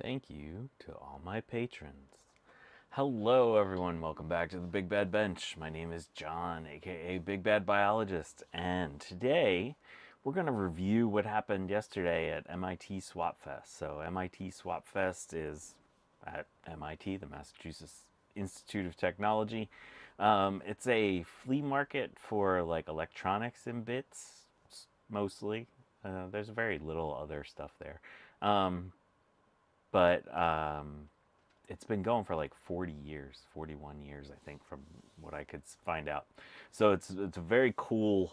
Thank you to all my patrons. Hello, everyone. Welcome back to the Big Bad Bench. My name is John, aka Big Bad Biologist, and today we're going to review what happened yesterday at MIT Swapfest. So, MIT Swapfest is at MIT, the Massachusetts Institute of Technology. It's a flea market for like electronics and bits, mostly. There's very little other stuff there. But it's been going for like 40 years, 41 years, I think, from what I could find out. So it's a very cool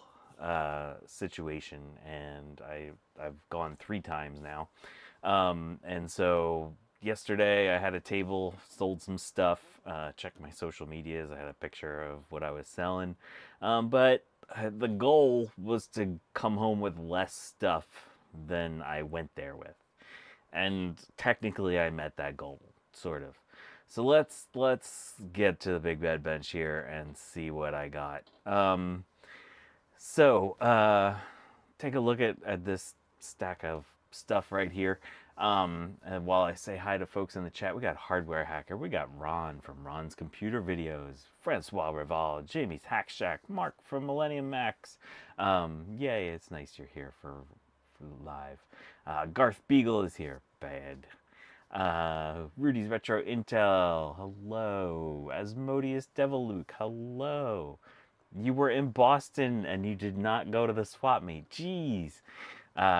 situation, and I've gone 3 times now. And so yesterday I had a table, sold some stuff, checked my social medias. I had a picture of what I was selling, but the goal was to come home with less stuff than I went there with, and technically I met that goal, sort of. So let's get to the Big Bad Bench here and see what I got. So take a look at this stack of stuff right here. And while I say hi to folks in the chat, we got Hardware Hacker, we got Ron from Ron's Computer Videos, Francois Reval, Jamie's Hack Shack, Mark from Millennium Max. Yay, it's nice you're here for live. Garth Beagle is here. Bad. Rudy's Retro Intel. Hello. Asmodeus Deviluke. Hello. You were in Boston and you did not go to the swap meet. Jeez.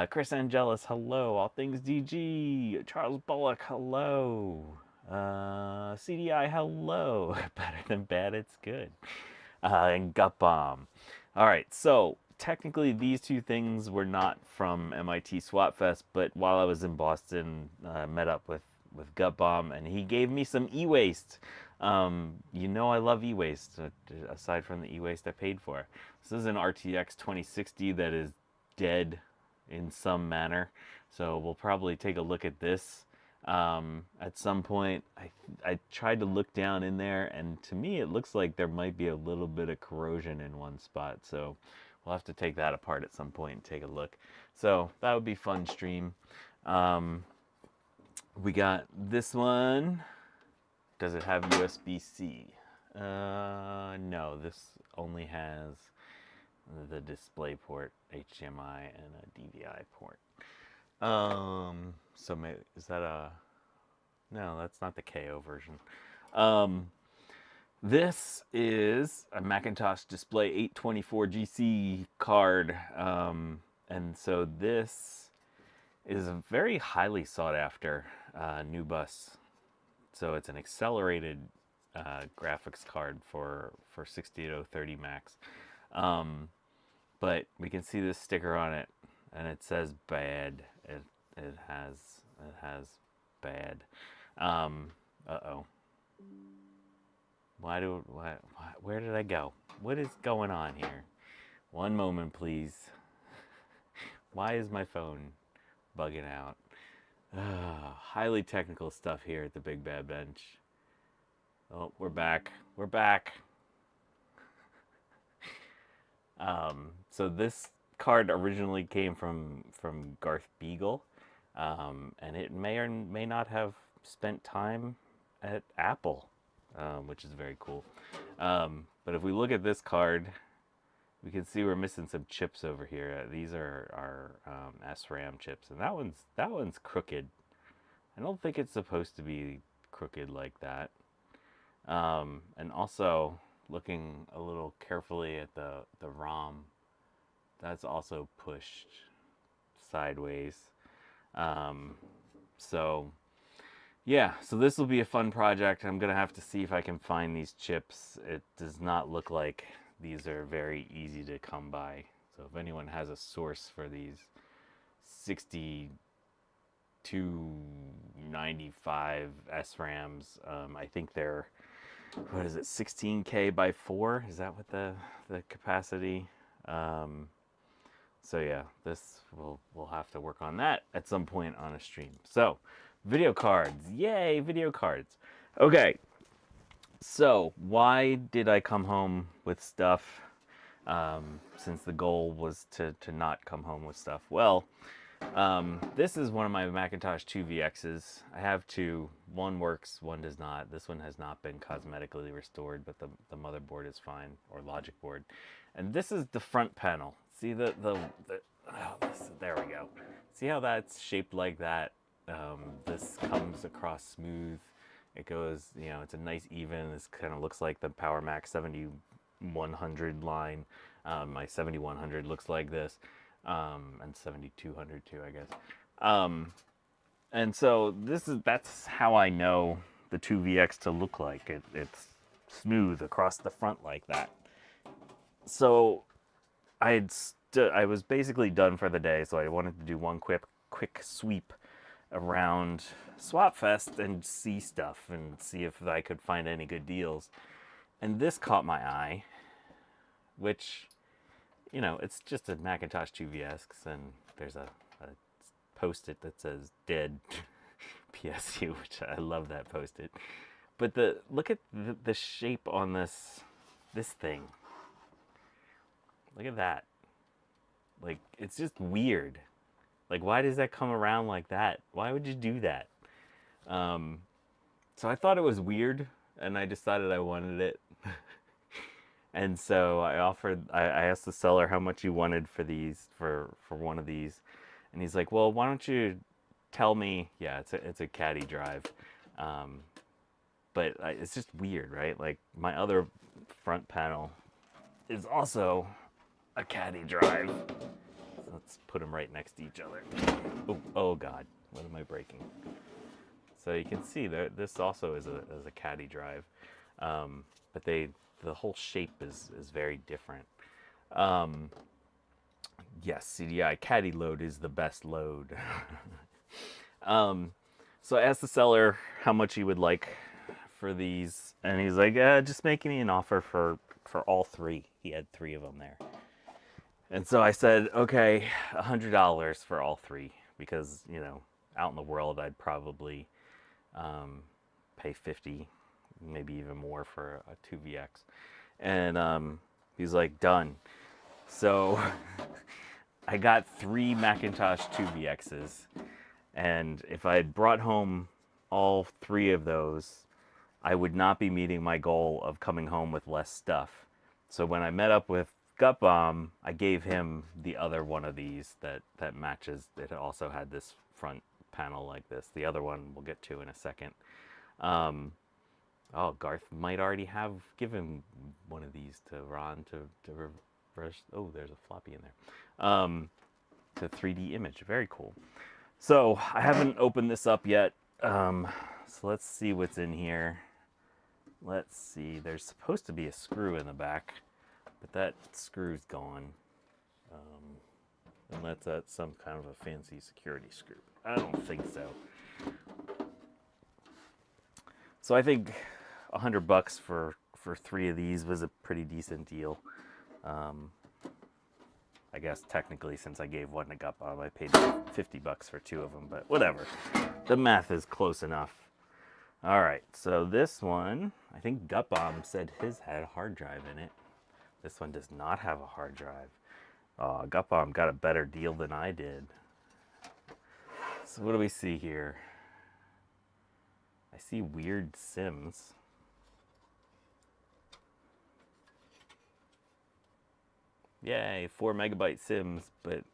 Chris Angelis. Hello. All Things DG. Charles Bullock. Hello. CDI. Hello. Better than bad. It's good. And Gut Bomb. All right. So technically these two things were not from MIT Swapfest, but while I was in Boston, met up with Gut Bomb, and he gave me some e-waste. You know I love e-waste, aside from the e-waste I paid for. This is an RTX 2060 that is dead in some manner, so we'll probably take a look at this at some point. I tried to look down in there, and to me it looks like there might be a little bit of corrosion in one spot, so we'll have to take that apart at some point and take a look. So that would be fun stream. We got this one. Does it have USB-C? No, this only has the display port, HDMI, and a DVI port. So maybe, is that a... No, that's not the KO version. This is a Macintosh Display 824 GC card. And so this is a very highly sought after new bus. So it's an accelerated graphics card for 68030 Max. But we can see this sticker on it, and it says bad. It has bad. Uh-oh. Where did I go? What is going on here? One moment, please. Why is my phone bugging out? Highly technical stuff here at the Big Bad Bench. Oh, we're back. We're back. So this card originally came from Garth Beagle, and it may or may not have spent time at Apple, which is very cool. But if we look at this card, we can see we're missing some chips over here. These are our SRAM chips, and that one's crooked. I don't think it's supposed to be crooked like that. And also, looking a little carefully at the ROM, that's also pushed sideways. So yeah, so this will be a fun project. I'm gonna have to see if I can find these chips. It does not look like these are very easy to come by. So if anyone has a source for these 6295 SRAMs, I think they're, what is it, 16K by 4? Is that what the capacity? So yeah, this we'll have to work on that at some point on a stream. So video cards, yay, video cards. Okay, so why did I come home with stuff, since the goal was to not come home with stuff? Well, This is one of my Macintosh IIvx's. I have two. One works, one does not. This one has not been cosmetically restored, but the motherboard is fine, or logic board. And this is the front panel. See there we go. See how that's shaped like that? This comes across smooth. It goes, you know, it's a nice even. This kind of looks like the Power Mac 7100 line. My 7100 looks like this. And 7200 too, I guess. And so that's how I know the IIvx to look like. It's smooth across the front like that. So I was basically done for the day, so I wanted to do one quick sweep around Swapfest and see stuff and see if I could find any good deals. And this caught my eye, which, you know, it's just a Macintosh IIvx, and there's a post-it that says dead PSU, which I love that post-it. But look at the shape on this thing. Look at that. Like, it's just weird. Like, why does that come around like that? Why would you do that? So I thought it was weird, and I decided I wanted it. And so I asked the seller how much he wanted for these, for one of these. And he's like, well, why don't you tell me? Yeah, it's a caddy drive. But it's just weird, right? Like, my other front panel is also a caddy drive. So let's put them right next to each other. Oh God, what am I breaking? So you can see that this also is a caddy drive. But the whole shape is very different. Yes, CDI caddy load is the best load. So I asked the seller how much he would like for these, and he's like, just make me an offer for all three. He had three of them there. And so I said, okay, $100 for all three, because, you know, out in the world, I'd probably pay 50, maybe even more for a IIvx. And he's like, done. So I got 3 Macintosh IIvx's, and if I had brought home all 3 of those, I would not be meeting my goal of coming home with less stuff. So when I met up with Gutbaum, I gave him the other one of these that matches. It also had this front panel like this. The other one we'll get to in a second. Oh, Garth might already have given one of these to Ron to reverse. Oh, there's a floppy in there. To 3D image. Very cool. So I haven't opened this up yet. So let's see what's in here. Let's see. There's supposed to be a screw in the back, but that screw's gone. Unless that's some kind of a fancy security screw. I don't think so. So I think $100 for 3 of these was a pretty decent deal. I guess technically, since I gave one to Gutbaum, I paid $50 for 2 of them, but whatever. The math is close enough. All right, so this one, I think Gutbaum said his had a hard drive in it. This one does not have a hard drive. Gutbaum got a better deal than I did. So what do we see here? I see weird sims. Yay, 4 megabyte sims, but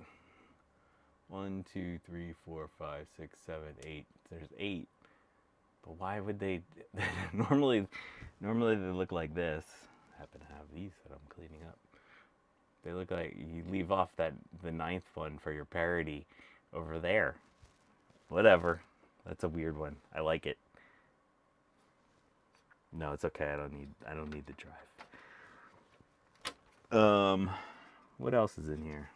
1, 2, 3, 4, 5, 6, 7, 8. There's 8. But why would they? normally they look like this. I happen to have these that I'm cleaning up. They look like you leave off the 9th one for your parody over there. Whatever. That's a weird one. I like it. No, it's okay. I don't need the drive. What else is in here?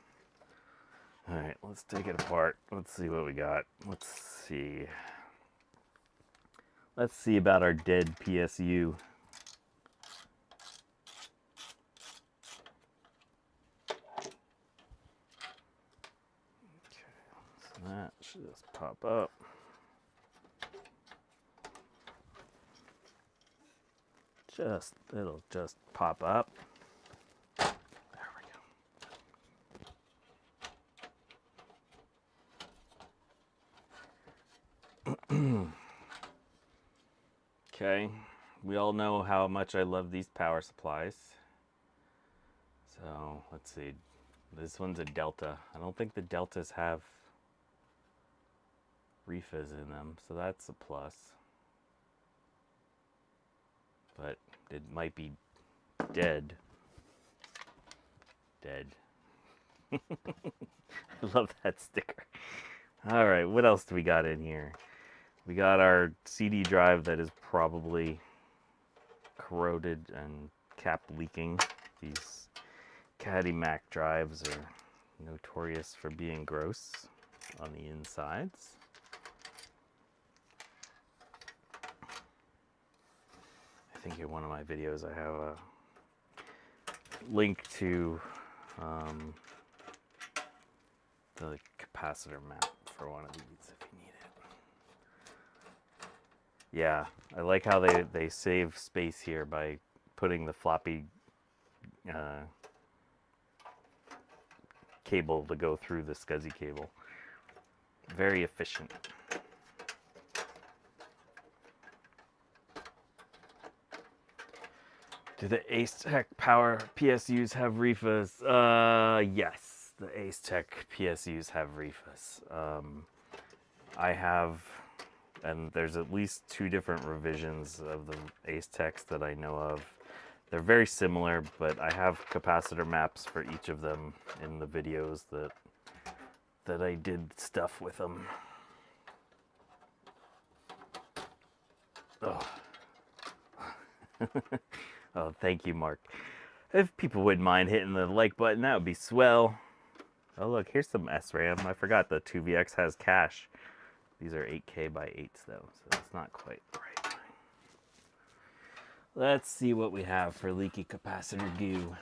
All right, let's take it apart. Let's see what we got. Let's see about our dead PSU. Okay, so that should just pop up. It'll just pop up. There we go. Okay, we all know how much I love these power supplies. So let's see, this one's a Delta. I don't think the Deltas have refas in them, so that's a plus. But it might be dead. Dead. I love that sticker. All right, what else do we got in here? We got our CD drive that is probably corroded and cap leaking. These Caddy Mac drives are notorious for being gross on the insides. I think in one of my videos I have a link to the capacitor map for one of these if you need it. Yeah, I like how they save space here by putting the floppy cable to go through the SCSI cable. Very efficient. Do the Astec power PSUs have refas? Yes, the Astec PSUs have refas. I have, and there's at least 2 different revisions of the Astecs that I know of. They're very similar, but I have capacitor maps for each of them in the videos that I did stuff with them. Oh. Oh, thank you, Mark. If people wouldn't mind hitting the like button, that would be swell. Oh, look, here's some SRAM. I forgot the 2VX has cache. These are 8K by 8s, though, so it's not quite right. Let's see what we have for leaky capacitor goo.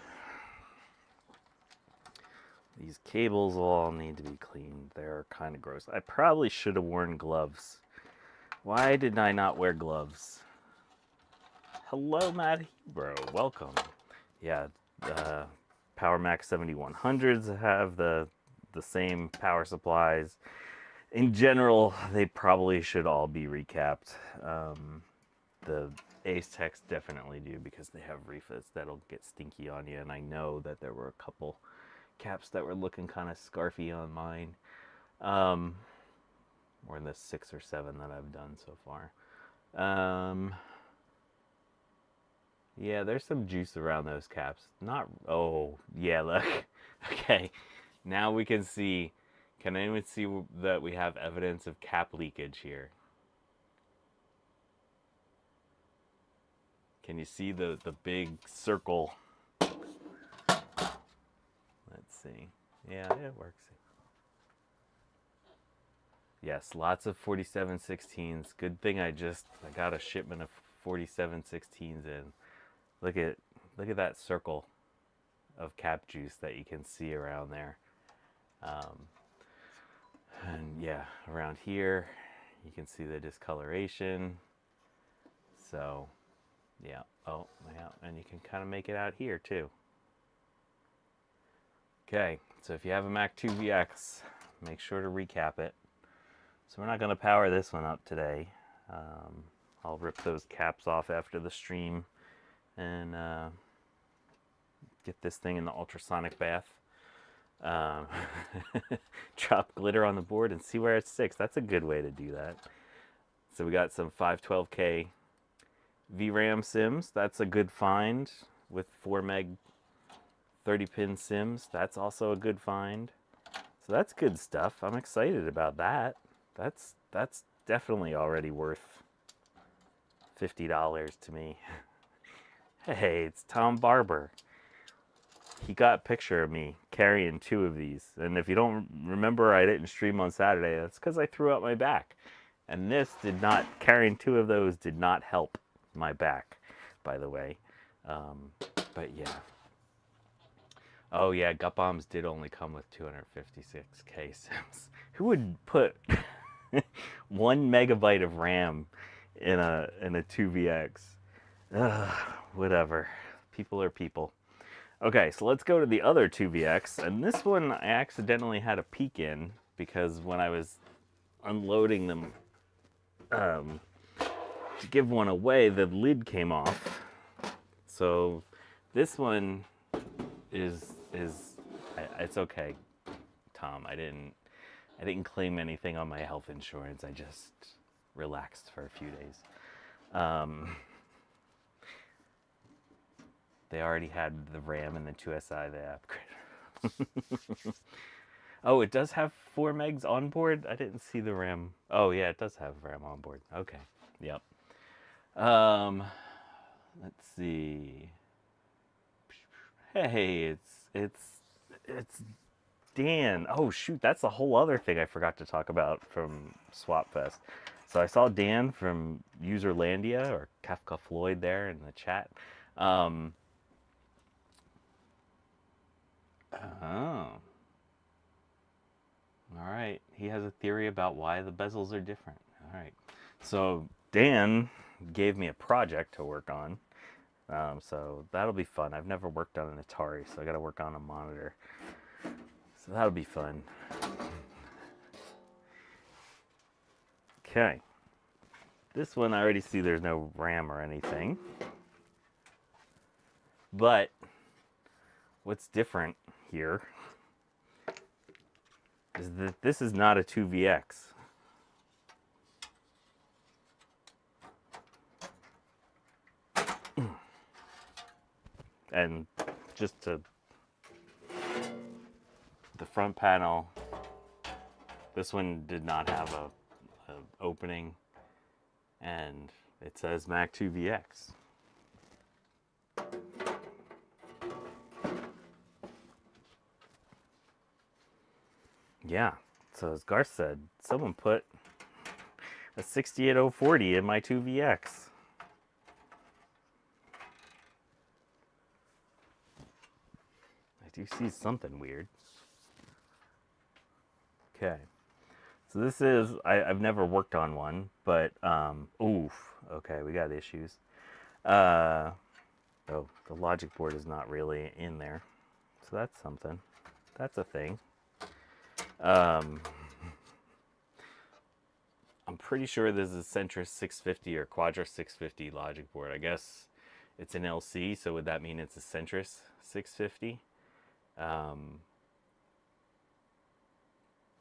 These cables all need to be cleaned. They're kind of gross. I probably should have worn gloves. Why did I not wear gloves? Hello, Matt Hebro. Welcome. Yeah, Power Mac 7100s have the same power supplies. In general, they probably should all be recapped. The Astecs definitely do because they have refas that'll get stinky on you, and I know that there were a couple caps that were looking kind of scarfy on mine. More than the 6 or 7 that I've done so far. Yeah, there's some juice around those caps. Not, oh, yeah, look. Okay, now we can see, can anyone see that we have evidence of cap leakage here? Can you see the big circle? Let's see. Yeah, it works. Yes, lots of 4716s. Good thing I got a shipment of 4716s in. Look at that circle of cap juice that you can see around there. And yeah, around here, you can see the discoloration. So, yeah. Oh, yeah, and you can kind of make it out here too. Okay, so if you have a Mac IIvx, make sure to recap it. So we're not going to power this one up today. I'll rip those caps off after the stream and get this thing in the ultrasonic bath. Drop glitter on the board and see where it sticks. That's a good way to do that. So we got some 512K VRAM SIMs. That's a good find with 4 meg 30-pin SIMs. That's also a good find. So that's good stuff. I'm excited about that. That's definitely already worth $50 to me. Hey, it's Tom Barber. He got a picture of me carrying 2 of these. And if you don't remember, I didn't stream on Saturday. That's because I threw out my back. And this carrying 2 of those did not help my back, by the way. But yeah. Oh yeah, Gut Bombs did only come with 256K SIMs. Who would put 1 megabyte of RAM in a 2VX? Whatever. People are people. Okay, so let's go to the other 2VX, and this one I accidentally had a peek in because when I was unloading them to give one away, the lid came off. So this one is it's okay, Tom. I didn't claim anything on my health insurance. I just relaxed for a few days. They already had the RAM and the 2SI they upgraded. Oh, it does have 4 megs on board? I didn't see the RAM. Oh yeah, it does have RAM on board. Okay. Yep. Let's see. Hey, it's Dan. Oh shoot, that's a whole other thing I forgot to talk about from Swapfest. So I saw Dan from Userlandia, or Kafka Floyd, there in the chat. Oh. All right. He has a theory about why the bezels are different. All right. So Dan gave me a project to work on. So that'll be fun. I've never worked on an Atari, so I got to work on a monitor. So that'll be fun. Okay. This one I already see there's no RAM or anything. But what's different here is that this is not a 2VX. And just to the front panel, this one did not have a opening, and it says Mac IIvx. Yeah, so as Garth said, someone put a 68040 in my 2VX. I do see something weird. Okay, so this is, I've never worked on one, but, oof, okay, we got issues. Oh, the logic board is not really in there, so that's something. That's a thing. I'm pretty sure this is Centris 650 or Quadra 650 logic board. I guess it's an LC, so would that mean it's a Centris 650?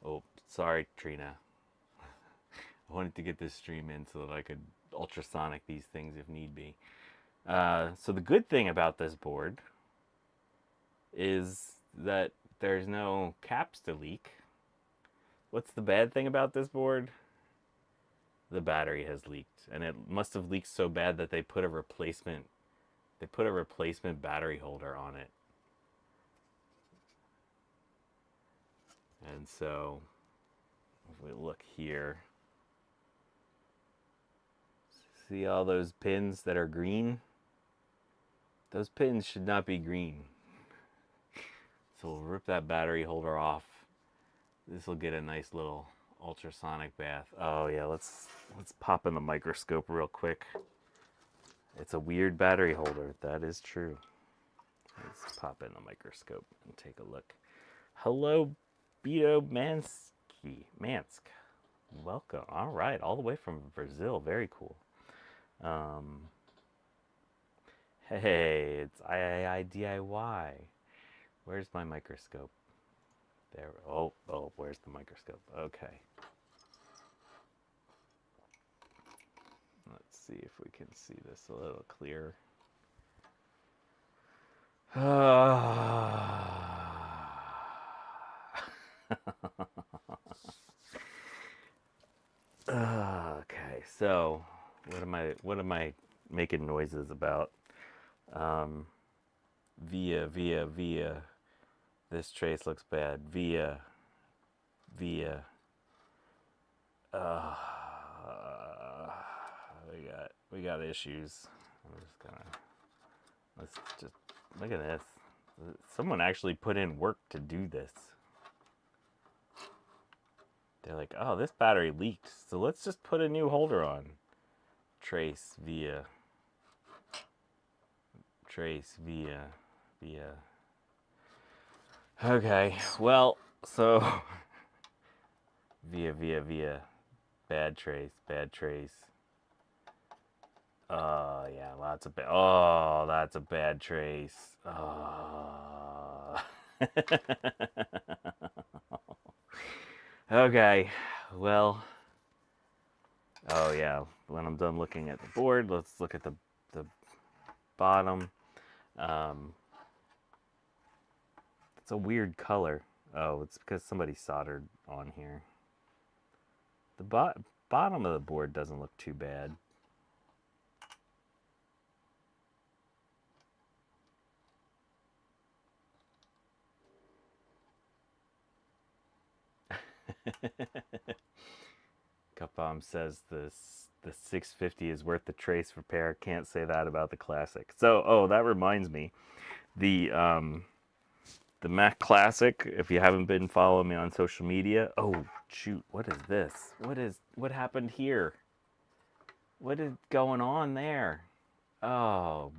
Oh, sorry, Trina. I wanted to get this stream in so that I could ultrasonic these things if need be. So the good thing about this board is that there's no caps to leak. What's the bad thing about this board? The battery has leaked, and it must have leaked so bad that they put a replacement battery holder on it. And so if we look here, see all those pins that are green? Those pins should not be green. So we'll rip that battery holder off. This will get a nice little ultrasonic bath. Oh yeah, let's pop in the microscope real quick. It's a weird battery holder, that is true. Let's pop in the microscope and take a look. Hello, Beto Mansk. Welcome. All right, all the way from Brazil. Very cool. Hey, it's DIY. Where's my microscope? There. Oh, where's the microscope? Okay. Let's see if we can see this a little clearer. Okay, so what am I making noises about? Via. This trace looks bad. Via. We got issues. I'm just gonna, let's just look at this. Someone actually put in work to do this. They're like, oh, this battery leaked, so let's just put a new holder on. Trace via. Okay, well, so via. Bad trace, bad trace. Yeah, lots of bad. Oh, that's a bad trace. Okay, well, oh yeah, when I'm done looking at the board, let's look at the bottom. It's a weird color. Oh, it's because somebody soldered on here. The bottom of the board doesn't look too bad. Cupbomb says the 650 is worth the trace repair. Can't say that about the Classic. So, oh, that reminds me, the Mac Classic. If you haven't been following me on social media, oh shoot, what is this? What happened here? What is going on there? Oh,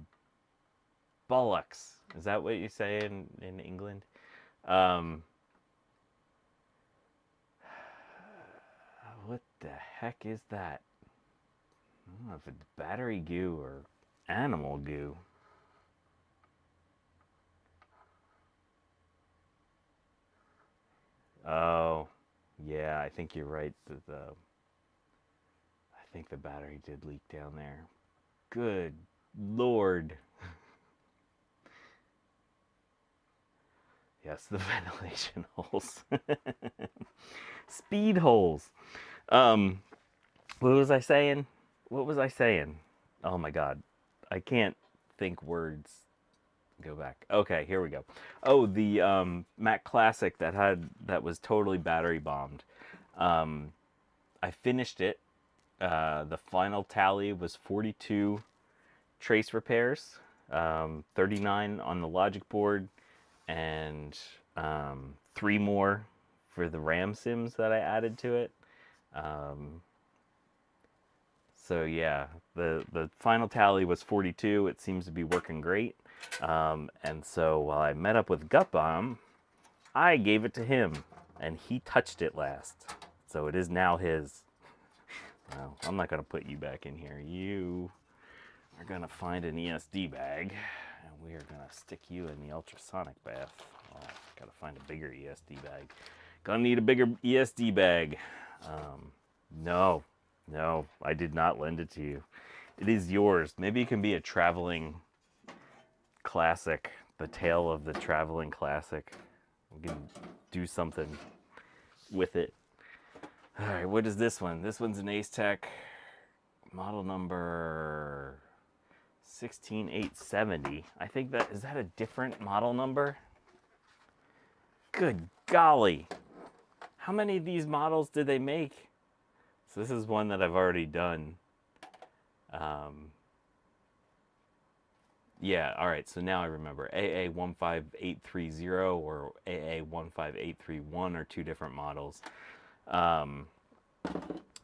bollocks. Is that what you say in England? What the heck is that? I don't know if it's battery goo or animal goo. Oh, yeah, I think you're right. I think the battery did leak down there. Good Lord. Yes, the ventilation holes. Speed holes. What was I saying? What was I saying? Oh my God. I can't think words. Go back. Okay, here we go. Oh, the Mac Classic that was totally battery bombed. I finished it. The final tally was 42 trace repairs, 39 on the logic board, and 3 more for the RAM sims that I added to it. So yeah, the final tally was 42. It seems to be working great. And so while I met up with Gutbomb, I gave it to him, and he touched it last. So it is now his. Well, I'm not going to put you back in here. You are going to find an ESD bag, and we are going to stick you in the ultrasonic bath. Oh, got to find a bigger ESD bag. Gonna need a bigger ESD bag. No, I did not lend it to you. It is yours. Maybe it can be a traveling classic, the tale of the traveling classic. We can do something with it. All right, what is this one? This one's an Astec model number 16870. I think is that a different model number? Good golly. How many of these models did they make? So this is one that I've already done. Yeah, all right, so now I remember. AA15830 or AA15831 are 2 different models.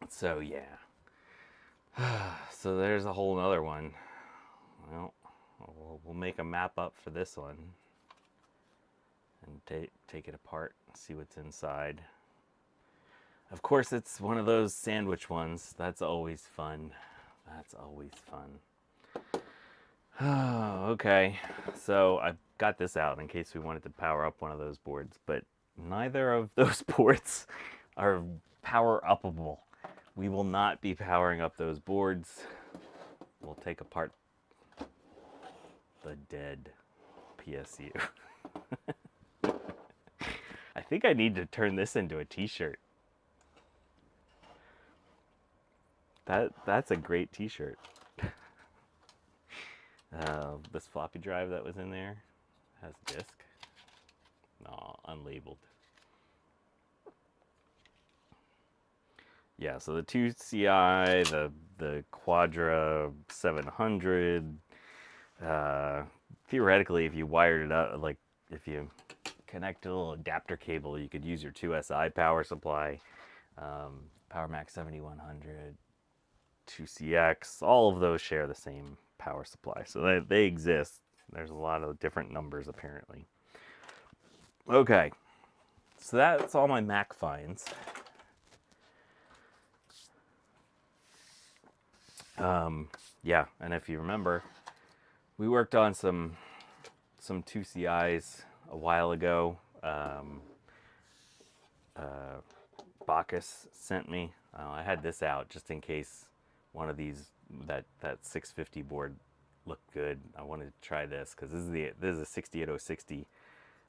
So yeah. So there's a whole other one. Well, we'll make a map up for this one and take it apart, see what's inside. Of course, it's one of those sandwich ones. That's always fun. That's always fun. Okay, so I've got this out in case we wanted to power up one of those boards, but neither of those boards are power-upable. We will not be powering up those boards. We'll take apart the dead PSU. I think I need to turn this into a t-shirt. That's a great t-shirt. This floppy drive that was in there has a disk. No, unlabeled. Yeah, so the 2CI, the Quadra 700. Theoretically, if you wired it up, like if you connect a little adapter cable, you could use your 2SI power supply. Power Mac 7100, 2CX, all of those share the same power supply. So they exist. There's a lot of different numbers apparently. Okay, so that's all my Mac finds. Yeah, and if you remember, we worked on some 2CIs a while ago. Bacchus sent me. I had this out just in case one of these that 650 board looked good. I wanted to try this because this is a 68060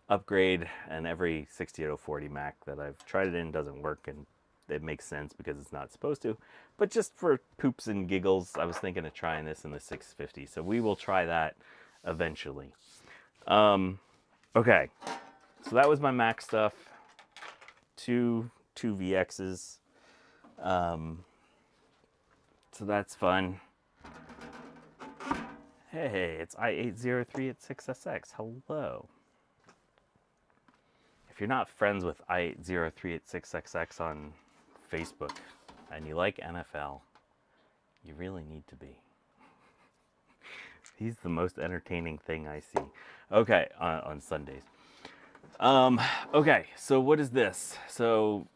upgrade, and every 68040 Mac that I've tried it in doesn't work, and it makes sense because it's not supposed to. But just for poops and giggles, I was thinking of trying this in the 650. So we will try that eventually. Okay, so that was my Mac stuff. Two VXs. So that's fun. Hey, it's i80386SX. Hello. If you're not friends with i80386XX on Facebook and you like NFL, you really need to be. He's the most entertaining thing I see. Okay, on Sundays. Okay, so what is this? So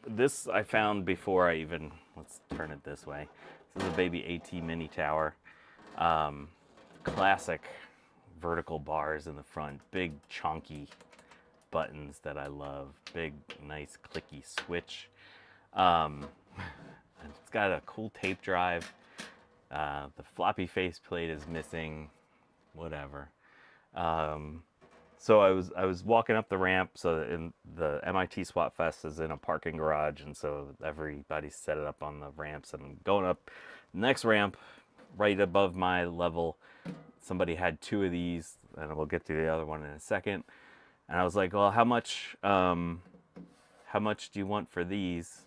this I found before I even, let's turn it this way. This is a baby AT mini tower. Classic vertical bars in the front, big chunky buttons that I love, big nice clicky switch. It's got a cool tape drive. The floppy faceplate is missing, whatever. So I was walking up the ramp. So in the MIT Swapfest is in a parking garage, and so everybody set it up on the ramps. And I'm going up the next ramp, right above my level. Somebody had two of these, and we'll get to the other one in a second. And I was like, "Well, how much do you want for these?"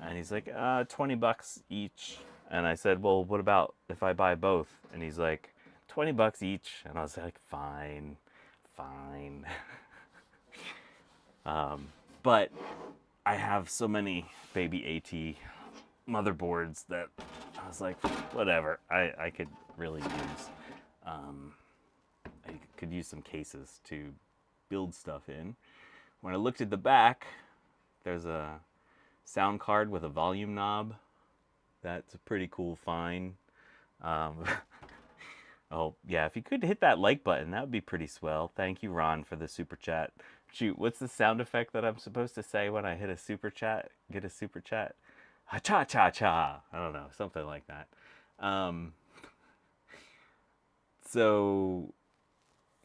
And he's like, $20 each. And I said, "Well, what about if I buy both?" And he's like, $20 each. And I was like, fine. But I have so many baby AT motherboards that I was like, whatever. I could really use, I could use some cases to build stuff in. When I looked at the back, there's a sound card with a volume knob. That's a pretty cool find. Oh, yeah, if you could hit that like button, that would be pretty swell. Thank you, Ron, for the super chat. Shoot, what's the sound effect that I'm supposed to say when I hit a super chat? Get a super chat? Ha-cha-cha-cha. I don't know, something like that. So,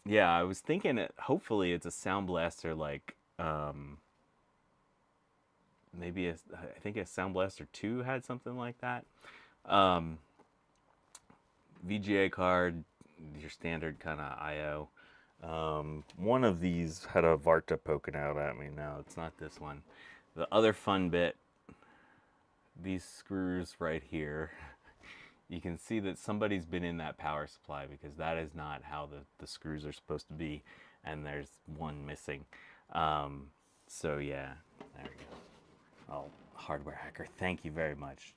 yeah, I was thinking hopefully it's a Sound Blaster like, maybe I think a Sound Blaster 2 had something like that. VGA card, your standard kind of I/O. One of these had a Varta poking out at me. No, it's not this one. The other fun bit, these screws right here, you can see that somebody's been in that power supply because that is not how the screws are supposed to be, and there's one missing. So yeah, there we go. Oh, hardware hacker, thank you very much.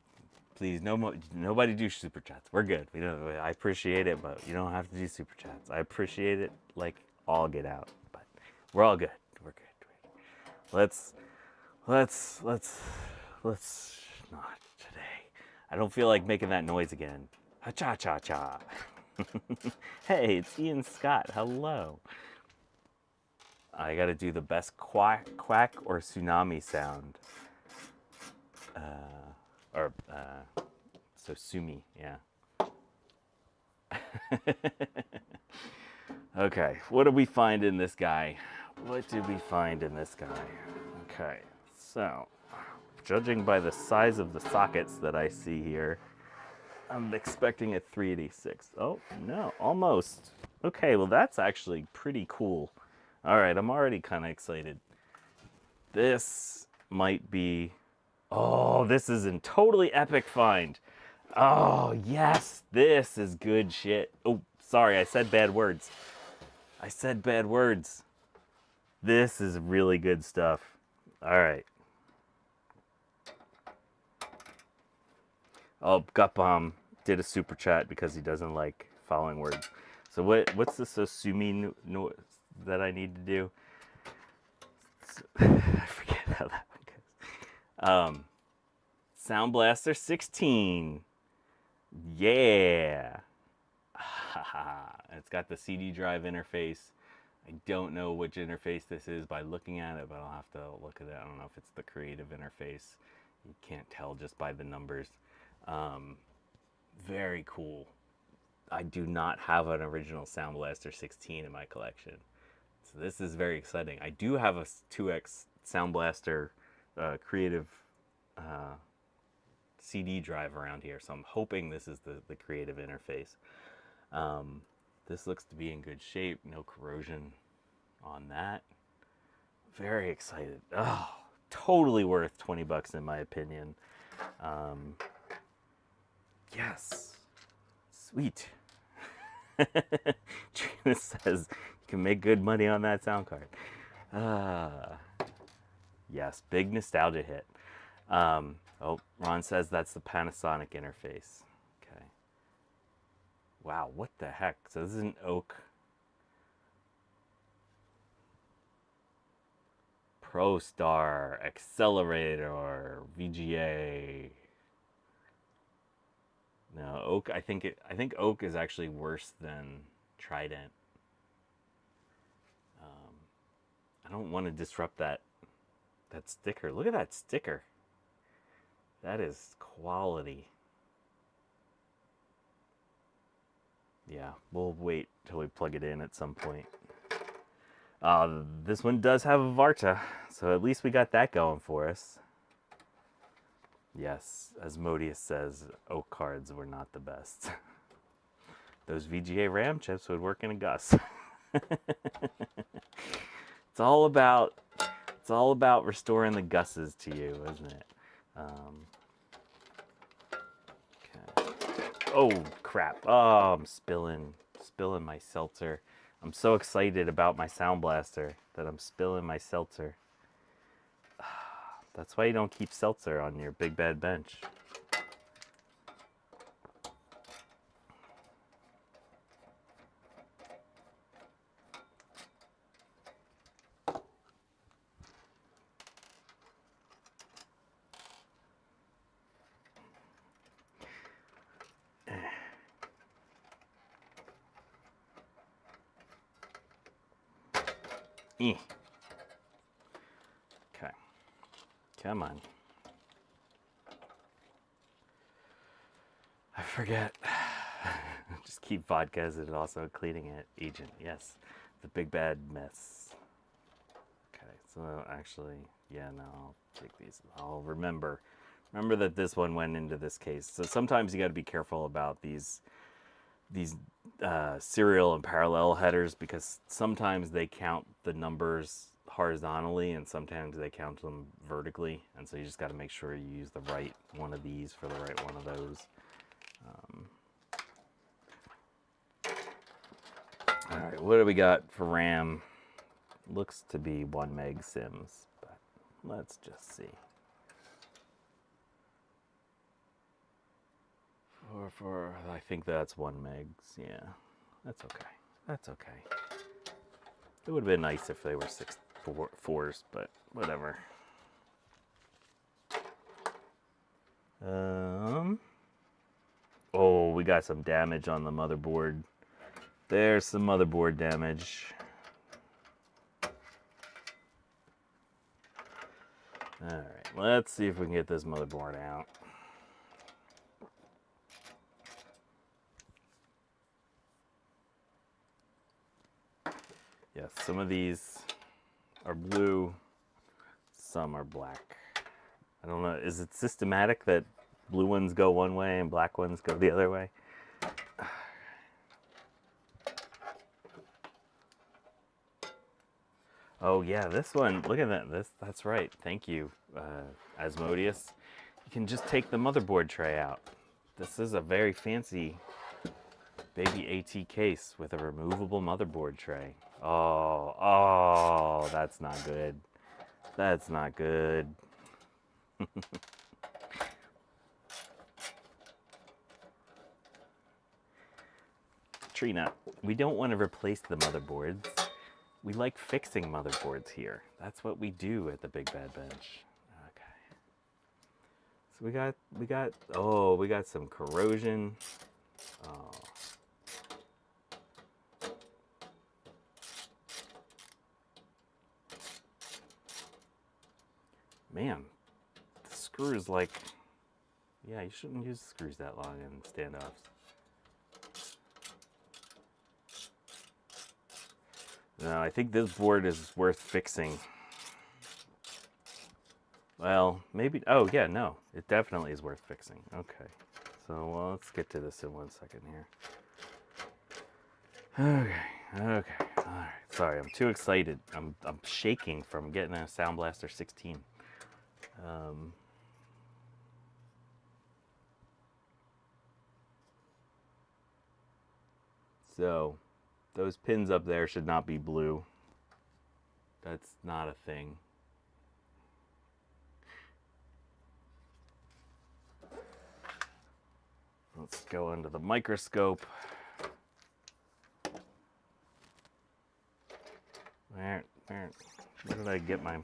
Please, nobody do super chats. We're good. I appreciate it, but you don't have to do super chats. I appreciate it like all get out, but we're all good. We're good. Let's not today. I don't feel like making that noise again. Ha cha cha cha. Hey, it's Ian Scott. Hello. I got to do the best quack or tsunami sound. So Sumi, yeah. Okay, what did we find in this guy? Okay, so, judging by the size of the sockets that I see here, I'm expecting a 386. Oh, no, almost. Okay, well that's actually pretty cool. All right, I'm already kind of excited. This might be... Oh, this is a totally epic find. Oh, yes, this is good shit. Oh, sorry, I said bad words. This is really good stuff. All right. Oh, Gut Bomb did a super chat because he doesn't like following words. So what's the Sosumi that I need to do? I forget how that one goes. Sound Blaster 16. Yeah. It's got the CD drive interface. I don't know which interface this is by looking at it, but I'll have to look at it. I don't know if it's the creative interface. You can't tell just by the numbers. Very cool. I do not have an original Sound Blaster 16 in my collection. So this is very exciting. I do have a 2X Sound Blaster creative CD drive around here, so I'm hoping this is the creative interface. This looks to be in good shape, no corrosion on that. Very excited. Oh, totally worth 20 bucks in my opinion. Yes, sweet. Trina says you can make good money on that sound card. Yes, big nostalgia hit. Oh, Ron says that's the Panasonic interface. Okay. Wow, what the heck? So this is an Oak ProStar Accelerator VGA. No, Oak. I think Oak is actually worse than Trident. I don't want to disrupt that sticker. Look at that sticker. That is quality. Yeah, we'll wait till we plug it in at some point. This one does have a Varta, so at least we got that going for us. Yes, Asmodeus says Oak cards were not the best. Those VGA RAM chips would work in a Gus. It's all about restoring the Gus's to you, isn't it? Okay. Oh crap! Oh, I'm spilling my seltzer. I'm so excited about my Sound Blaster that I'm spilling my seltzer. That's why you don't keep seltzer on your big bad bench. Okay. Come on. I forget. Just keep vodka as it also a cleaning agent. Yes. The big bad mess. Okay. So actually, yeah, no, I'll take these. I'll remember that this one went into this case. So sometimes you got to be careful about these serial and parallel headers, because sometimes they count the numbers horizontally and sometimes they count them vertically, and so you just got to make sure you use the right one of these for the right one of those. All right, what do we got for RAM? Looks to be 1 meg sims, but let's just see. I think that's 1 megs. Yeah, that's okay. That's okay. It would have been nice if they were 6.4s, but whatever. Oh, we got some damage on the motherboard. There's some motherboard damage. All right, let's see if we can get this motherboard out. Yes, some of these are blue, some are black. I don't know, is it systematic that blue ones go one way and black ones go the other way? Oh yeah, this one, look at that, that's right, thank you, Asmodeus. You can just take the motherboard tray out. This is a very fancy baby AT case with a removable motherboard tray. Oh, that's not good. That's not good. Trina, we don't want to replace the motherboards. We like fixing motherboards here. That's what we do at the Big Bad Bench. Okay. oh, we got some corrosion. Oh. Man, the screws, like, yeah, you shouldn't use screws that long in standoffs. No, I think this board is worth fixing. Well, maybe, oh yeah, no, it definitely is worth fixing. Okay, so let's get to this in 1 second here. Okay, all right. Sorry, I'm too excited. I'm shaking from getting a Sound Blaster 16. So, those pins up there should not be blue. That's not a thing. Let's go under the microscope. Where did I get my,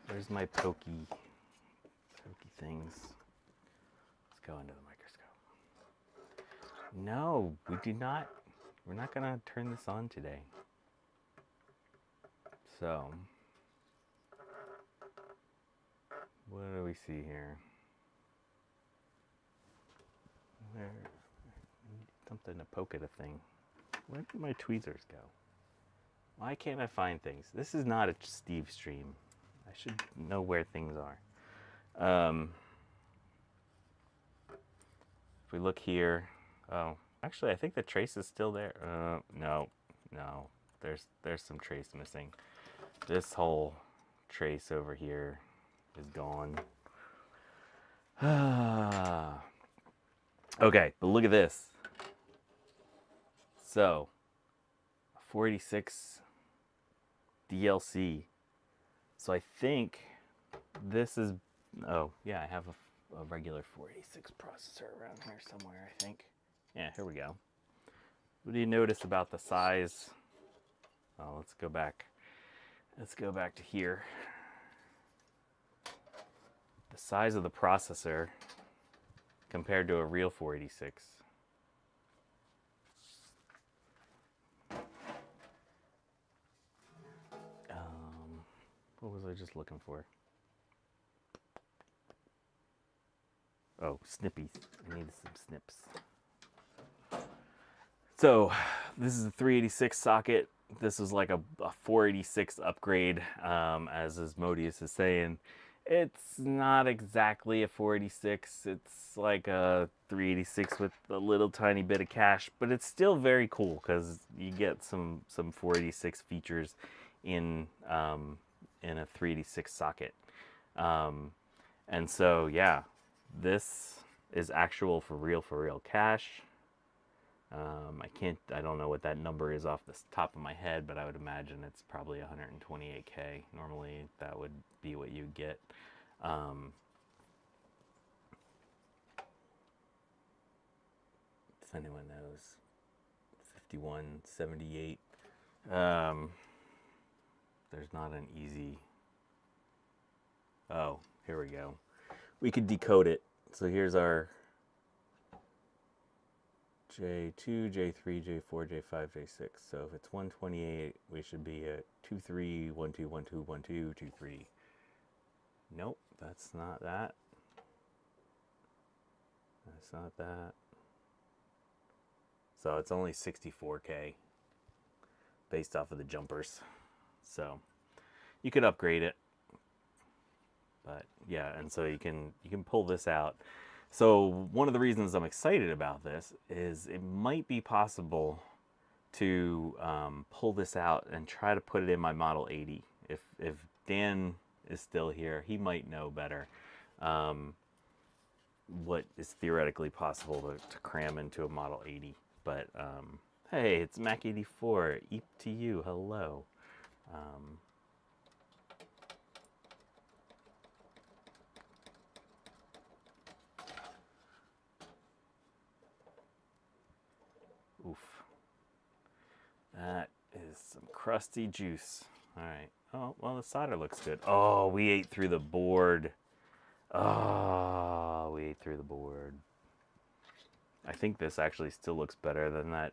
where's my pokey things? Let's go under the microscope. No, we do not, we're not gonna turn this on today. So, what do we see here? Where, something to poke at a thing. Where did my tweezers go? Why can't I find things? This is not a Steve stream. I should know where things are. If we look here, oh, actually I think the trace is still there. No, there's some trace missing. This whole trace over here is gone. Okay, but look at this. So, 486 DLC. So I think this is, oh yeah, I have a regular 486 processor around here somewhere, I think. Yeah, here we go. What do you notice about the size? Oh, let's go back. Let's go back to here. The size of the processor compared to a real 486. What was I just looking for? Oh, snippies. I needed some snips. So, this is a 386 socket. This is like a 486 upgrade, as Asmodeus is saying. It's not exactly a 486. It's like a 386 with a little tiny bit of cache, but it's still very cool because you get some 486 features in a 386 socket. And so, yeah, this is actual for real cache. I don't know what that number is off the top of my head, but I would imagine it's probably 128K. Normally that would be what you get. If anyone knows, 5178. There's not an easy, oh, here we go. We could decode it. So here's our J2, J3, J4, J5, J6. So if it's 128, we should be at 23, 12, 12, 12, 23. Nope, that's not that. That's not that. So it's only 64K based off of the jumpers. So you could upgrade it. But yeah, and so you can pull this out. So one of the reasons I'm excited about this is it might be possible to pull this out and try to put it in my Model 80. If Dan is still here, he might know better what is theoretically possible to cram into a Model 80. But hey, it's Mac 84. Eep to you. Hello. Oof. That is some crusty juice. All right. Oh, well, the solder looks good. Oh, we ate through the board. Oh, we ate through the board. I think this actually still looks better than that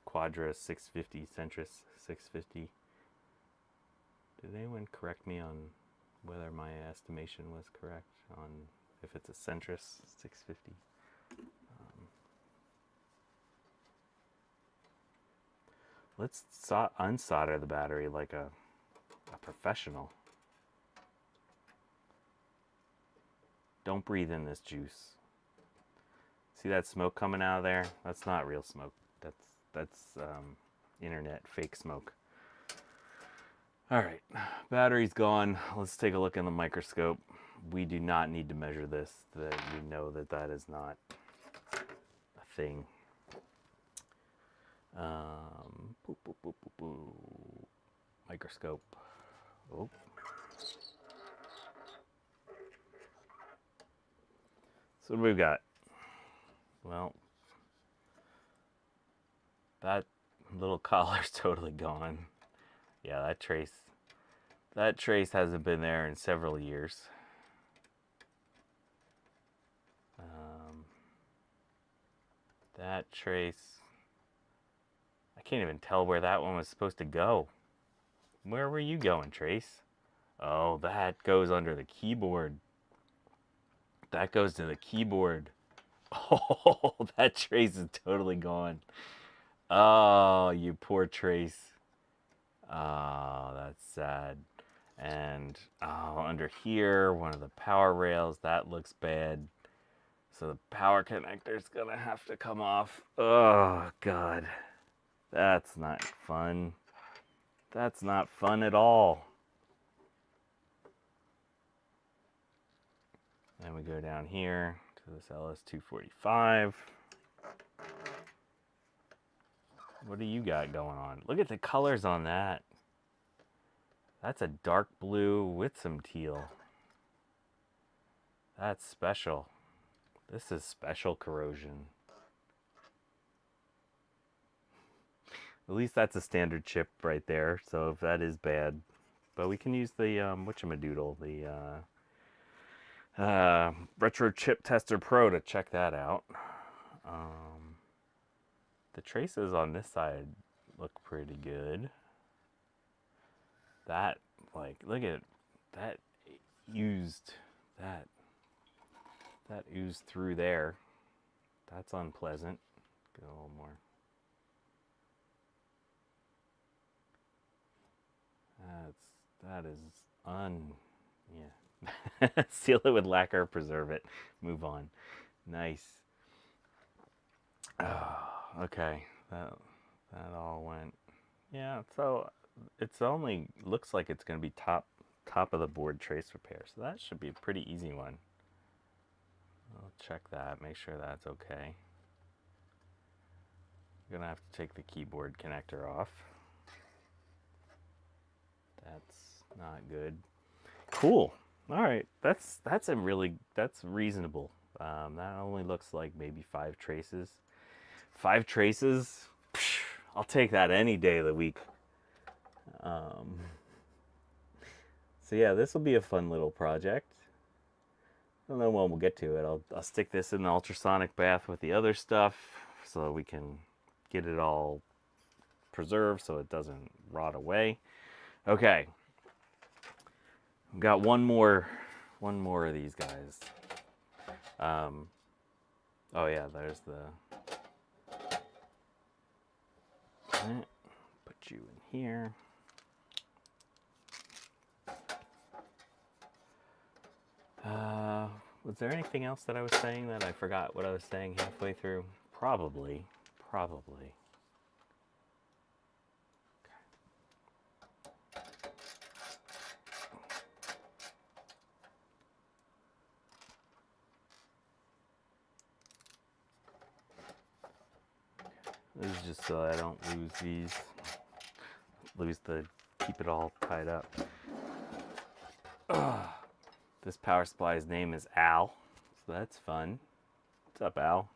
Quadra 650, Centris 650. Did anyone correct me on whether my estimation was correct on if it's a Centris 650? Let's unsolder the battery like a professional. Don't breathe in this juice. See that smoke coming out of there? That's not real smoke. That's internet fake smoke. All right, battery's gone. Let's take a look in the microscope. We do not need to measure this. That we know that that is not a thing. Boop, boop, boop, boop, boop. Microscope. Oh. So what do we got? Well, that little collar's totally gone. Yeah, that trace hasn't been there in several years. That trace, I can't even tell where that one was supposed to go. Where were you going, Trace? Oh, that goes under the keyboard. That goes to the keyboard. Oh, that trace is totally gone. Oh, you poor Trace. Oh, that's sad. And under here, one of the power rails, that looks bad. So the power connector's gonna have to come off. Oh, God. That's not fun. That's not fun at all. Then we go down here to this LS245. What do you got going on? Look at the colors on that. That's a dark blue with some teal. That's special. This is special corrosion. At least that's a standard chip right there, so if that is bad. But we can use the, whatchamadoodle, the Retro Chip Tester Pro to check that out. The traces on this side look pretty good. That, like, look at that oozed, that oozed through there. That's unpleasant. Get a little more. That is yeah. Seal it with lacquer, preserve it, move on. Nice. Oh, okay, that all went. Yeah, so it's only looks like it's going to be top of the board trace repair, so that should be a pretty easy one. I'll check that, make sure that's okay. I'm gonna have to take the keyboard connector off. That's not good. Cool. All right, that's reasonable. That only looks like maybe 5 traces. 5 traces? Psh, I'll take that any day of the week. So yeah, this will be a fun little project. I don't know when we'll get to it. I'll stick this in the ultrasonic bath with the other stuff so we can get it all preserved so it doesn't rot away. Okay. We've got one more of these guys. Oh yeah, there's the put you in here. Was there anything else that I was saying that I forgot what I was saying halfway through? Probably. This is just so I don't keep it all tied up. This power supply's name is Al, so that's fun. What's up, Al?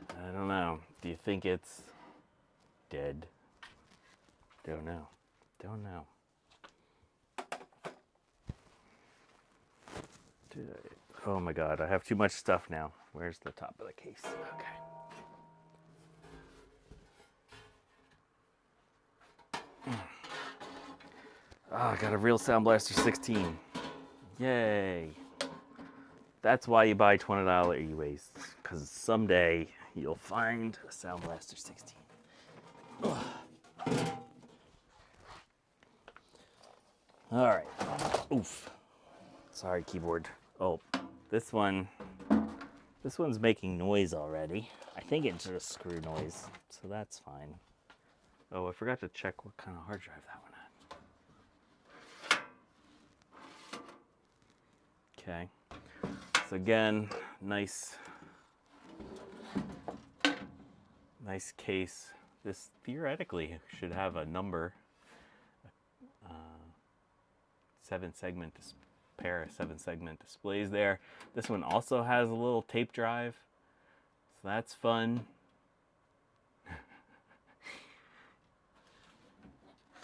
I don't know. Do you think it's dead? Don't know. Oh my god, I have too much stuff now. Where's the top of the case? Okay. Oh, I got a real Sound Blaster 16. Yay. That's why you buy $20 e-waste, because someday you'll find a Sound Blaster 16. Ugh. All right. Oof. Sorry, keyboard. Oh, this one's making noise already. I think it's just screw noise, so that's fine. Oh, I forgot to check what kind of hard drive that one had. Okay. So again, nice case. This theoretically should have a number, 7-segment pair of 7-segment displays there. This one also has a little tape drive, so that's fun.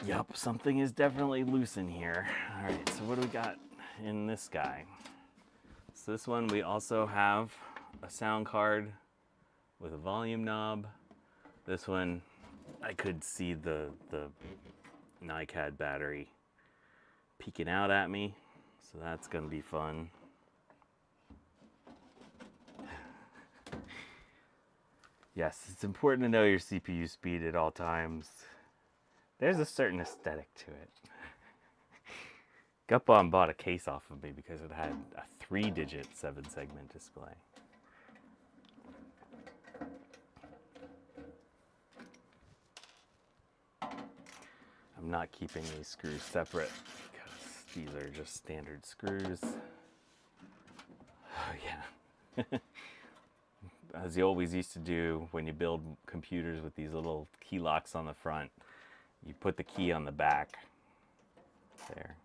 Yup, something is definitely loose in here. All right, so what do we got in this guy? So this one, we also have a sound card with a volume knob. This one, I could see the NiCad battery peeking out at me, so that's gonna be fun. Yes, it's important to know your CPU speed at all times. There's a certain aesthetic to it. Gutbomb bought a case off of me because it had a 3-digit 7-segment display. I'm not keeping these screws separate because these are just standard screws. Oh yeah. As you always used to do when you build computers with these little key locks on the front, you put the key on the back. There.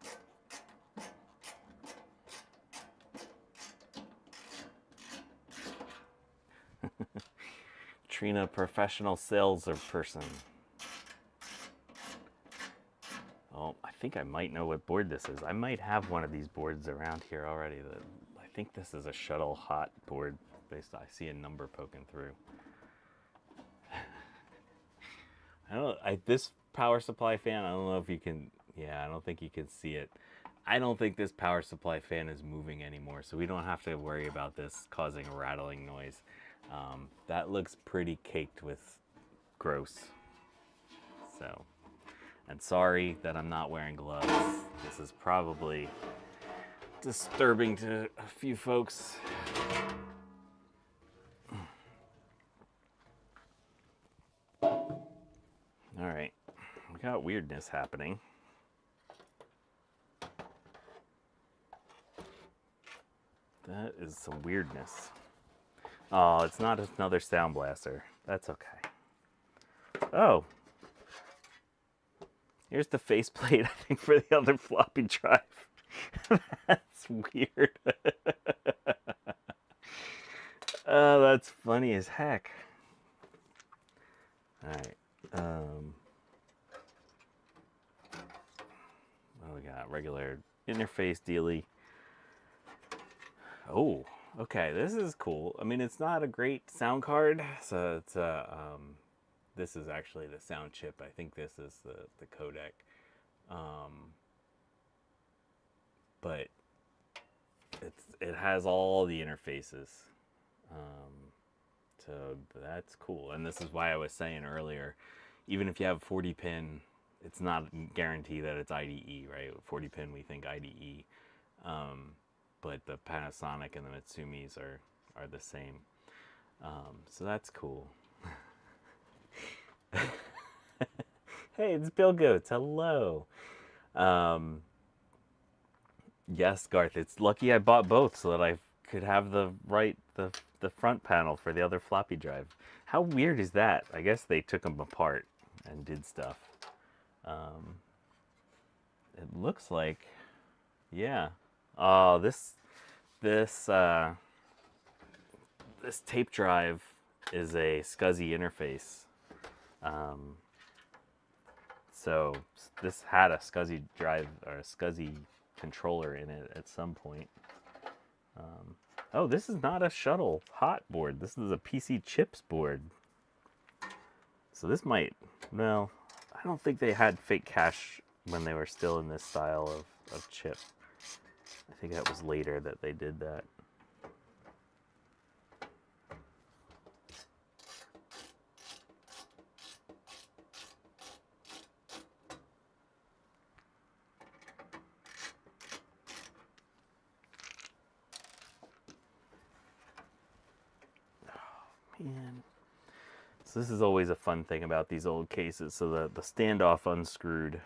Trina, professional salesperson. Oh, I think I might know what board this is. I might have one of these boards around here already. I think this is a shuttle hot board. I see a number poking through. This power supply fan, I don't know if you can, yeah, I don't think you can see it. I don't think this power supply fan is moving anymore, so we don't have to worry about this causing a rattling noise. That looks pretty caked with gross. So, and sorry that I'm not wearing gloves. This is probably disturbing to a few folks. All right, we got weirdness happening. That is some weirdness. Oh, it's not another Sound Blaster. That's okay. Oh. Here's the faceplate, I think, for the other floppy drive. That's weird. Oh, that's funny as heck. All right. What do we got? Regular interface dealy. Oh, okay. This is cool. I mean, it's not a great sound card, so it's this is actually the sound chip. I think this is the codec. But it has all the interfaces. So that's cool. And this is why I was saying earlier, even if you have 40 pin, it's not guaranteed that it's IDE, right? 40 pin, we think IDE. But the Panasonic and the Mitsumis are the same. So that's cool. Hey, it's Bill Goats. Hello. Yes, Garth. It's lucky I bought both so that I could have the front panel for the other floppy drive. How weird is that? I guess they took them apart and did stuff. It looks like, yeah. Oh, this tape drive is a SCSI interface. So this had a SCSI drive or a SCSI controller in it at some point. Oh, this is not a shuttle hot board. This is a PC chips board. So this might, well, I don't think they had fake cache when they were still in this style of chip. I think that was later that they did that. Man. So this is always a fun thing about these old cases. So the standoff unscrewed.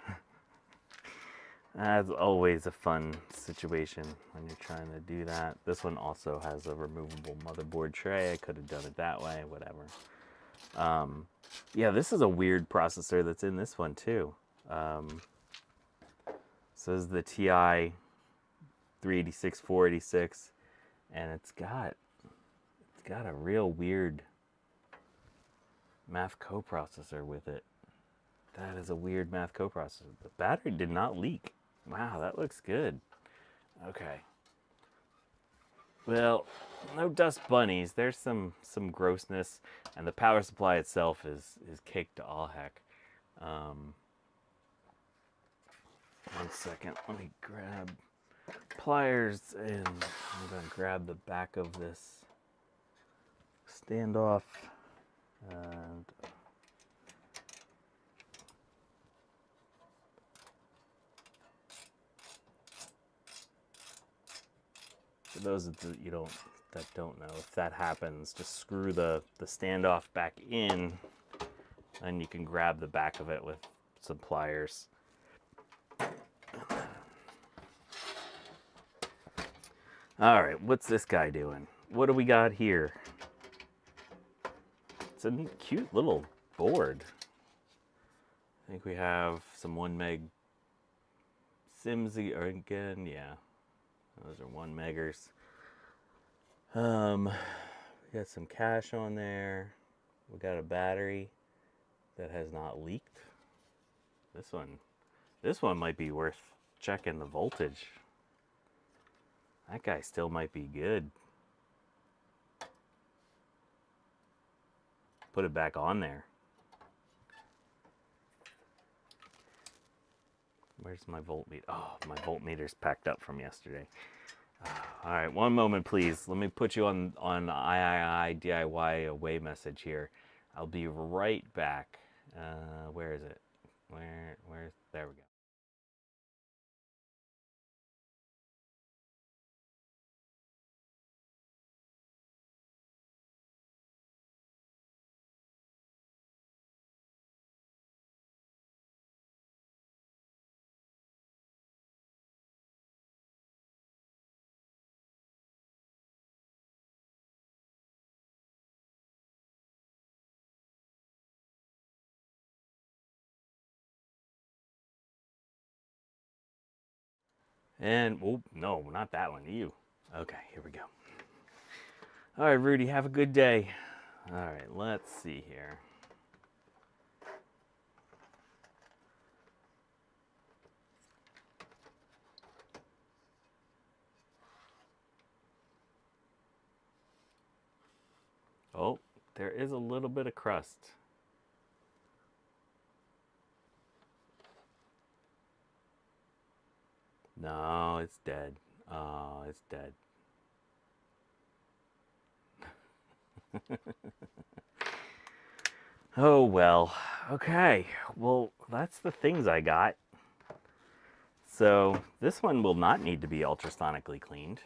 That's always a fun situation when you're trying to do that. This one also has a removable motherboard tray. I could have done it that way, whatever. Yeah, this is a weird processor that's in this one too. So this is the TI 386, 486, and it's got a real weird math coprocessor with it. That is a weird math coprocessor. The battery did not leak. Wow, that looks good. Okay. Well, no dust bunnies. There's some grossness, and the power supply itself is caked to all heck. 1 second. Let me grab pliers, and I'm going to grab the back of this standoff. And for those that don't know, if that happens, just screw the standoff back in, and you can grab the back of it with some pliers. All right, what's this guy doing? What do we got here? It's a cute little board. I think we have some 1 meg Sims again, yeah. Those are 1 meggers. We got some cache on there. We got a battery that has not leaked. This one might be worth checking the voltage. That guy still might be good. Put it back on there. Where's my voltmeter? Oh, my voltmeter's packed up from yesterday. All right, 1 moment, please. Let me put you on III DIY away message here. I'll be right back. Where is it? Where's there we go. And, oh, no, not that one, you. Okay, here we go. All right, Rudy, have a good day. All right, let's see here. Oh, there is a little bit of crust. No, it's dead. Oh, it's dead. Oh, well. Okay. Well, that's the things I got. So this one will not need to be ultrasonically cleaned.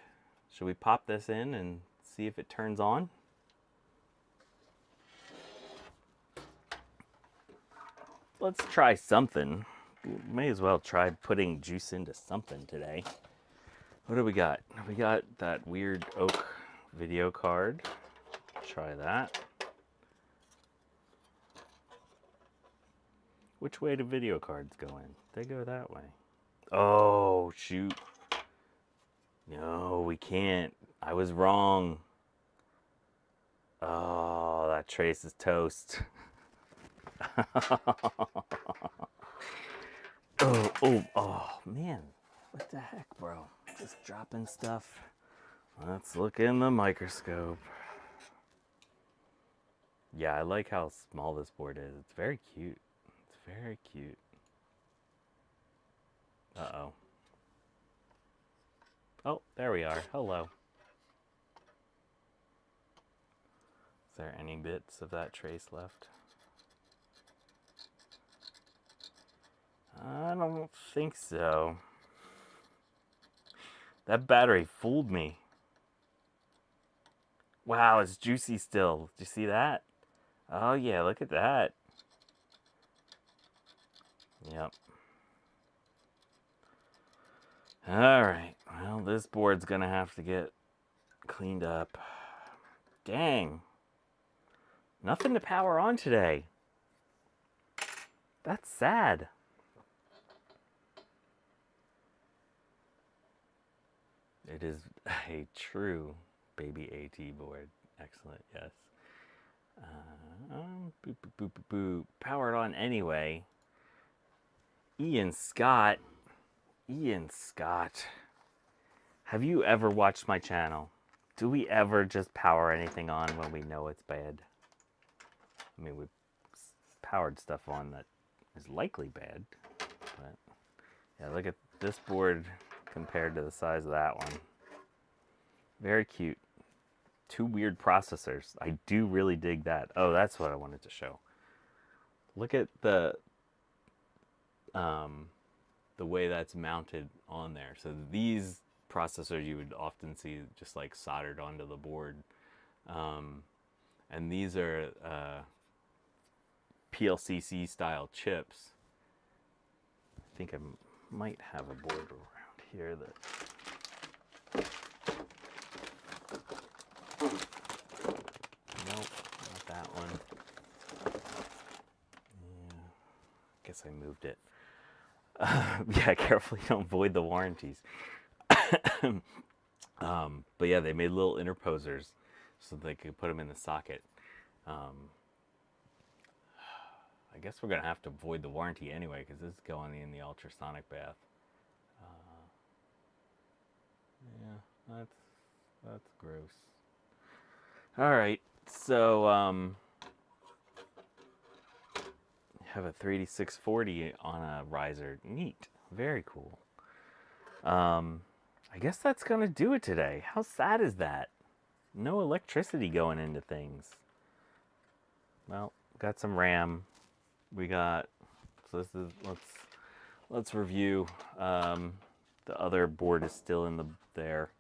Should we pop this in and see if it turns on? Let's try something. May as well try putting juice into something today. What do we got? We got that weird oak video card. Try that. Which way do video cards go in? They go that way. Oh, shoot. No, we can't. I was wrong. Oh, that trace is toast. Oh, man. What the heck, bro? Just dropping stuff Let's look in the microscope. Yeah, I like how small this board is. It's very cute. It's very cute. Uh-oh. Oh, there we are. Hello. Is there any bits of that trace left? I don't think so. That battery fooled me. Wow, it's juicy still. Did you see that? Oh yeah, look at that. Yep. Alright, well, this board's gonna have to get cleaned up. Dang. Nothing to power on today. That's sad. It is a true baby AT board. Excellent, yes. Boop, boop, boop, boop, boop. Powered on anyway. Ian Scott. Ian Scott. Have you ever watched my channel? Do we ever just power anything on when we know it's bad? I mean, we've powered stuff on that is likely bad. But yeah, look at this board compared to the size of that one. Very cute. Two weird processors. I do really dig that. Oh, that's what I wanted to show. Look at the way that's mounted on there. So these processors you would often see just like soldered onto the board. And these are PLCC style chips. I think I might have a board around here that... Nope, not that one. Yeah, I guess I moved it. Yeah, carefully don't void the warranties. But yeah, they made little interposers so they could put them in the socket. I guess we're gonna have to void the warranty anyway because this is going in the ultrasonic bath. Yeah, that's gross. All right, so have a 3D640 on a riser. Neat, very cool. I guess that's gonna do it today. How sad is that? No electricity going into things. Well, got some RAM. We got, so this is, let's review. The other board is still in there.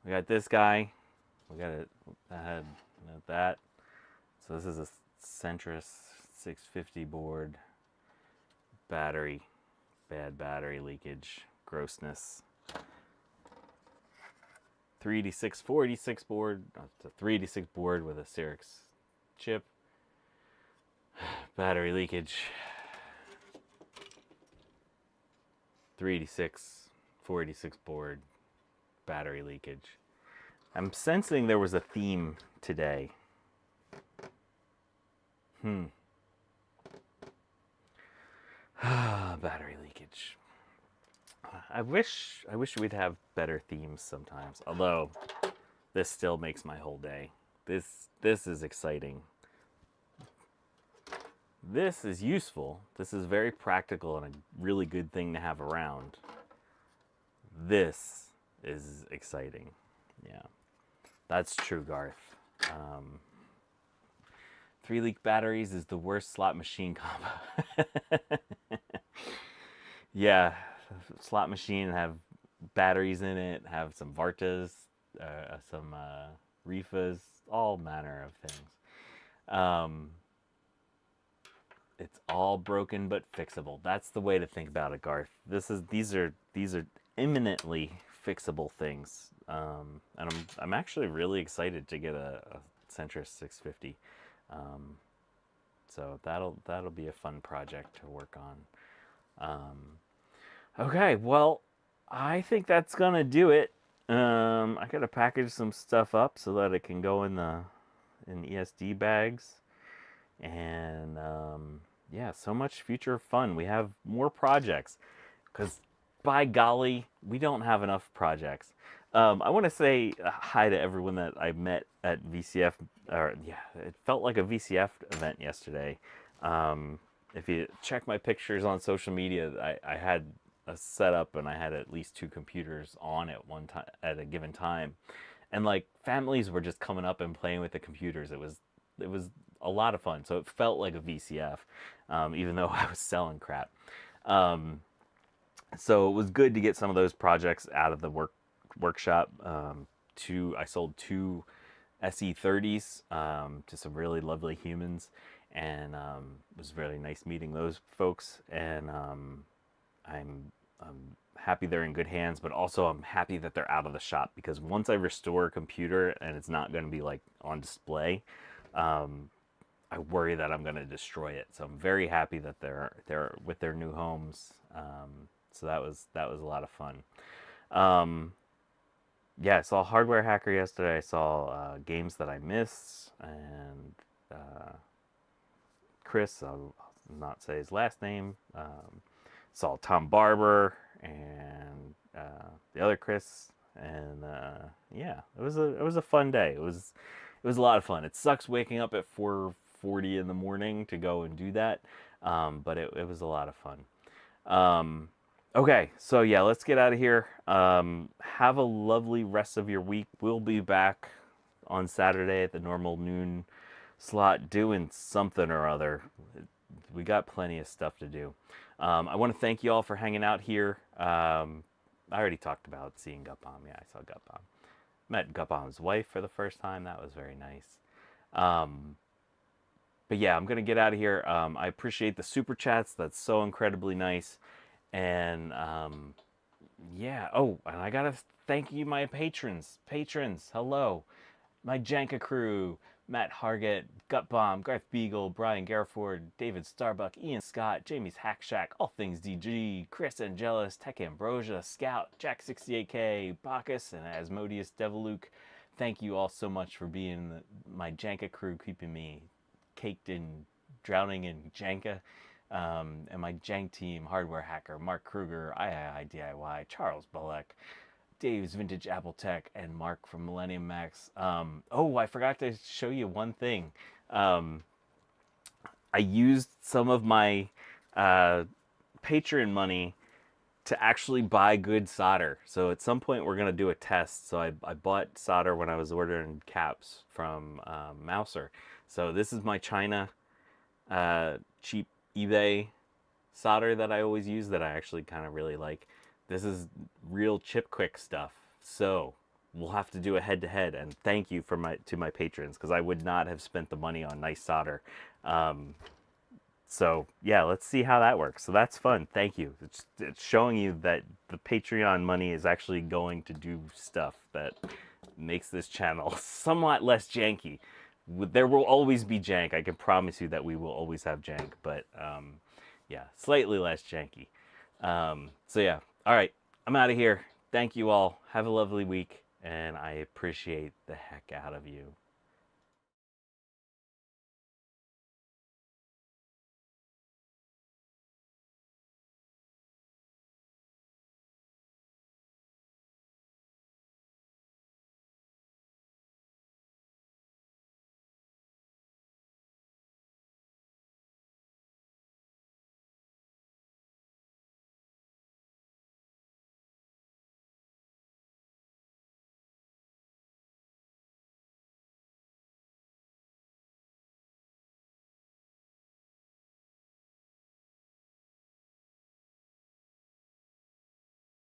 We got this guy. We got it ahead that. So this is a Centris 650 board. Battery, bad battery leakage, grossness. 3D646 board. It's a 3D6 board with a Cyrix chip. Battery leakage. 3D6, 486 board. Battery leakage. I'm sensing there was a theme today. Battery leakage. I wish we'd have better themes sometimes. Although this still makes my whole day. This is exciting. This is useful. This is very practical and a really good thing to have around. This is exciting. Yeah. That's true, Garth. 3 leak batteries is the worst slot machine combo. Yeah, slot machine have batteries in it, have some vartas, some reefas, all manner of things. It's all broken but fixable. That's the way to think about it, Garth. These are imminently fixable things, and I'm actually really excited to get a Centris 650. So that'll be a fun project to work on. Okay, well, I think that's gonna do it. I gotta package some stuff up so that it can go in ESD bags, and yeah, so much future fun. We have more projects because by golly, we don't have enough projects. I want to say hi to everyone that I met at VCF. Or yeah, it felt like a VCF event yesterday. If you check my pictures on social media, I had a setup and I had at least 2 computers on at one time at a given time, and like families were just coming up and playing with the computers. It was a lot of fun. So it felt like a VCF, even though I was selling crap. Um, so it was good to get some of those projects out of the workshop. I sold 2 SE30s to some really lovely humans, and it was really nice meeting those folks. And I'm happy they're in good hands, but also I'm happy that they're out of the shop, because once I restore a computer and it's not going to be like on display, I worry that I'm going to destroy it. So I'm very happy that they're with their new homes. So that was a lot of fun. Um, yeah, I saw Hardware Hacker yesterday. I saw games that I missed, and Chris, I'll not say his last name. Saw Tom Barber and the other Chris, and yeah, it was a fun day. It was a lot of fun. It sucks waking up at 4:40 in the morning to go and do that, but it was a lot of fun. Okay, so yeah, let's get out of here. Have a lovely rest of your week. We'll be back on Saturday at the normal noon slot doing something or other. We got plenty of stuff to do. I want to thank you all for hanging out here. I already talked about seeing Gutbomb. Yeah, I saw Gutbomb. Met Gutbomb's wife for the first time. That was very nice. But yeah, I'm going to get out of here. I appreciate the super chats. That's so incredibly nice. And yeah. Oh, and I got to thank you, my patrons. Patrons, hello. My Janka crew. Matt Hargett, Gutbomb, Garth Beagle, Brian Garford, David Starbuck, Ian Scott, Jamie's Hack Shack, All Things DG, Chris Angelis, Tech Ambrosia, Scout, Jack68K, Bacchus, and Asmodeus Deviluke. Thank you all so much for being my Janka crew, keeping me caked in, drowning in Janka. And my Jank team, Hardware Hacker, Mark Kruger, DIY, Charles Bullock, Dave's Vintage Apple Tech, and Mark from Millennium Max. Oh, I forgot to show you one thing. I used some of my Patreon money to actually buy good solder. So at some point we're going to do a test. So I bought solder when I was ordering caps from Mouser. So this is my China cheap eBay solder that I always use, that I actually kind of really like. This is real chip quick stuff. So we'll have to do a head-to-head, and thank you to my patrons, because I would not have spent the money on nice solder. So yeah, let's see how that works. So that's fun. Thank you. It's showing you that the Patreon money is actually going to do stuff that makes this channel somewhat less janky. There will always be jank. I can promise you that we will always have jank, but yeah, slightly less janky. So yeah, all right, I'm out of here. Thank you all. Have a lovely week, and I appreciate the heck out of you.